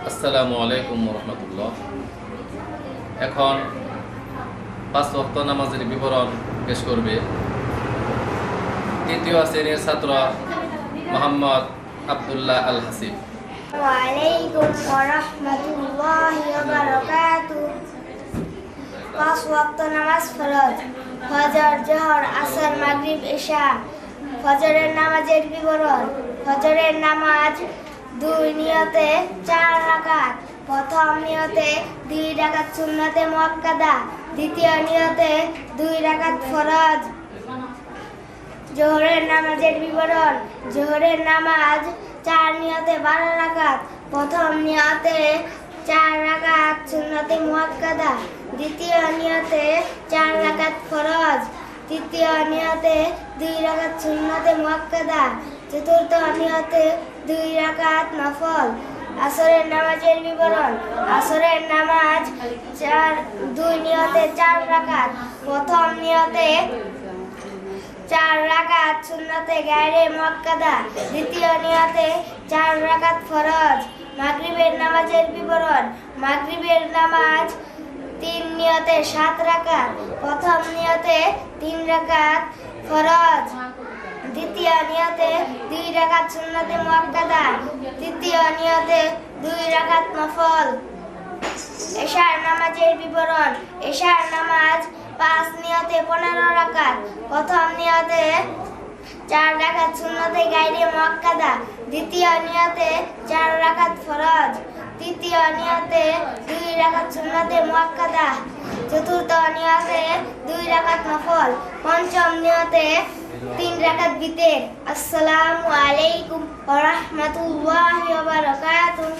আসসালামু আলাইকুম রহমতুল্লাহ। এখন 5 ওয়াক্ত নামাজের বিবরণ পেশ করবে তৃতীয় শ্রেণীর ছাত্র মোহাম্মদ আব্দুল্লাহ আল হাসিব। ওয়ালাইকুম ওয়ারাহমাতুল্লাহি ওয়া বারাকাতুহু। 5 ওয়াক্ত নামাজ ফরজ: ফজর, যোহর, আসর, মাগরিব, ইশা। ফজরের নামাজের বিবরণ: ফজরের নামাজ 2 নিয়তে 4 রাকাত। প্রথম নিয়তে 2 রাকাত সুন্নতে মুআক্কাদা, দ্বিতীয় নিয়তে 2 রাকাত ফরজ। জোহরের নামাজের বিবরণ: জোহরের নামাজ 4 নিয়তে 12 রাকাত। প্রথম নিয়তে 4 রাকাত সুন্নতে মুআক্কাদা, দ্বিতীয় নিয়তে 4 রাকাত ফরজ, তৃতীয় নিয়তে 2 রাকাত সুন্নতে মুআক্কাদা, চতুর্থ নিয়তে 2 রাকাত নফল। আসরের নামাজের বিবরণ: আসরের নামাজ 2 নিয়তে 4 রাকাত। প্রথম নিয়তে 4 রাকাত সুন্নতে গায়রে মুআক্কাদা, দ্বিতীয় নিয়তে 4 রাকাত ফরজ। মাগরিবের নামাজের বিবরণ: মাগরিবের নামাজ 3 নিয়তে 7 রাকাত। প্রথম নিয়তে 3 রাকাত ফরজ, দ্বিতীয় নিয়তে 2 রাকাত সুন্নতে মুআক্কাদা, তৃতীয় নিয়তে 2 রাকাত নফল। এশার নামাজের বিবরণ: এশার নামাজ 5 নিয়তে 15 রাকাত। প্রথম নিয়তে 4 রাকাত সুন্নতে গায়রে মুআক্কাদা, দ্বিতীয় নিয়তে 4 রাকাত ফরজ, তৃতীয় নিয়তে 2 রাকাত সুন্নতে মুআক্কাদা, চতুর্থ নিয়তে 2 রাকাত নফল, পঞ্চম নিয়তে 3 রাকাত বিতের। আসসালামু আলাইকুম ওয়া রাহমাতুল্লাহি ওয়া বারাকাতুহু।